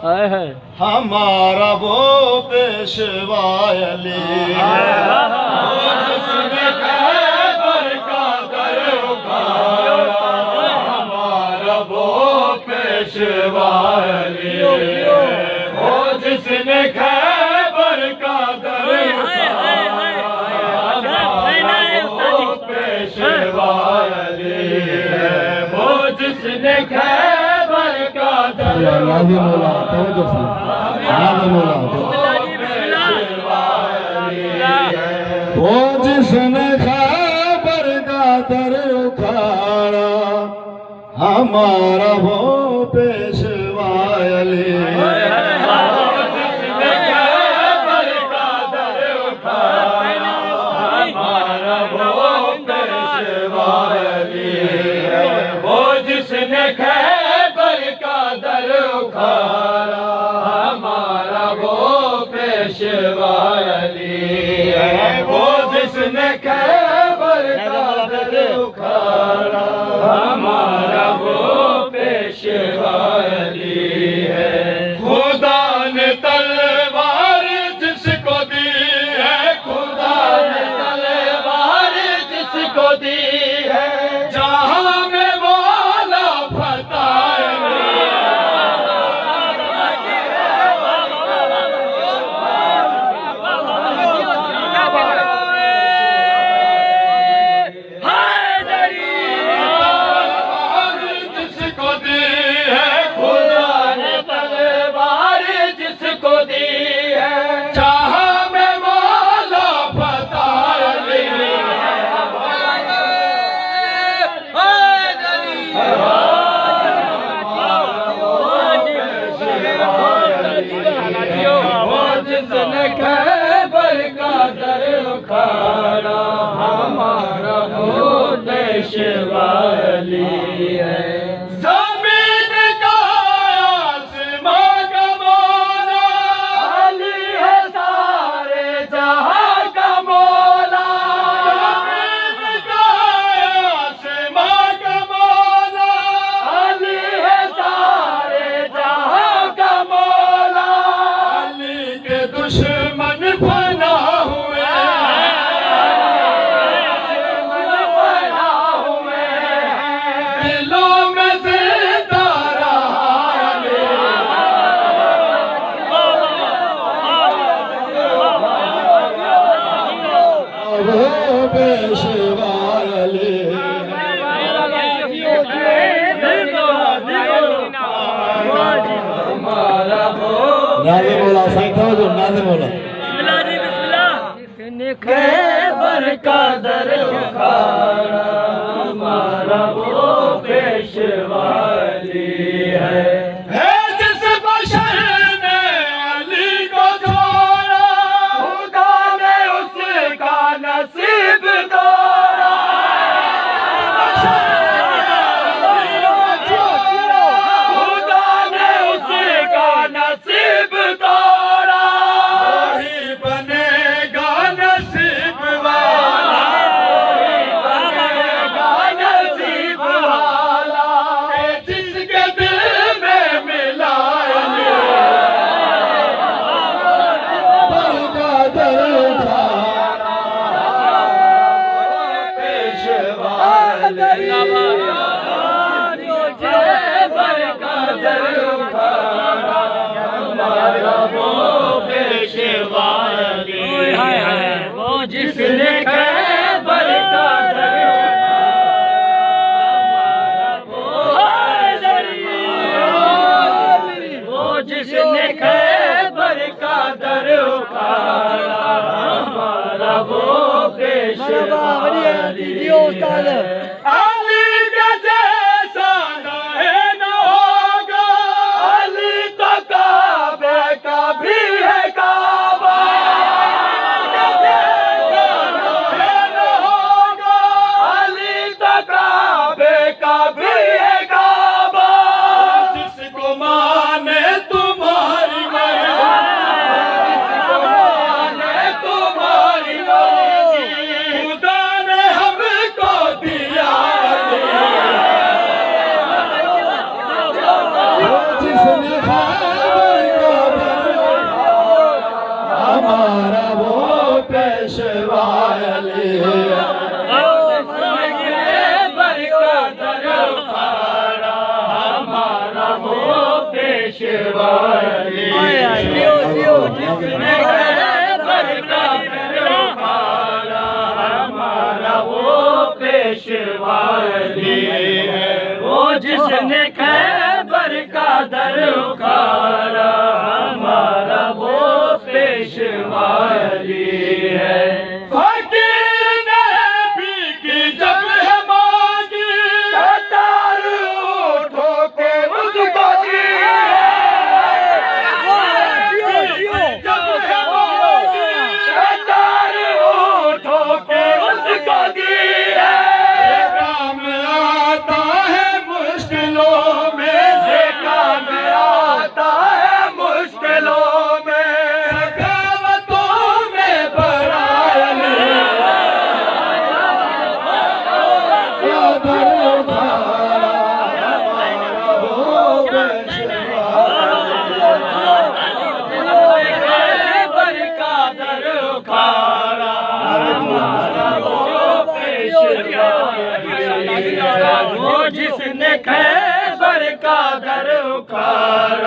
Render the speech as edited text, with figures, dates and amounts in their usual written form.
हमारा वो पेशवा अली जिसने खैबर का दर उखाड़ा, हमारा वो पेशवा अली वो जिसने खैबर का दर उखाड़ा, पेशवा अली वो जिसने खैबर का दर वो जिसने खैबर का दर उखाड़ा, हमारा वो पेशवा अली जिसने खैबर का दर उखाड़ा, हमारा वो पेशवा अली वो जिसने खैबर का दर उखाड़ा, हमारा वो पेशवा अली वो जिसने खैबर का दर उखाड़ा, हमारा वो पेशवा अली है। खुदा ने तलवार जिसको दी है, खुदा ने तलवार जिसको दी है, जहां में वाला फतह खैबर का दर उखाड़ा, हमारा वो पेशवा अली है। ज़मीन का आसमां का मौला अली है, सारे जहां का मौला। ज़मीन का आसमां का मौला अली है, सारे जहां का मौला। अली के दुश्मन फना हुए, फना हुए, दिलों में जिंदा रहा अली। वो पेशवा अली नाज़िम बोला साईं तो नाज़िम बोला खैबर का दर उखाड़ा, हमारा वो पेशवा अली है। जिस बशर ने अली को छोड़ा, खुदा ने उसका नसीब तोड़ा। खुदा ने उसका नसीब तोड़ा, वही बनेगा नसीब वाला, बनेगा नसीब वाला, जिसके दिल में मिला पेशवा अली का दर उखाड़ा, हमारा वो पेशवा अली है, वो जिसने खैबर का दर उखाड़ा, वो जिसने खैबर का दर उखाड़ा, हमारा वो पेशवा अली है। अली का जैसा है न होगा, अली तो काबे का भी है काबा। जैसा है न होगा, अली तो काबे का भी है काबा। जिसको माने तुम्हारी मर्जी, जिसको माने तुम्हारी मर्जी, खुदा ने हमको दिया पेशवाली जिसने खैबर का दर उखाड़ा हमारा वो पेशवाली है। वो जिसने खैबर का दर उखाड़ा हमारा वो पेशवाली है। वो जिसने खैबर का दर उखाड़ा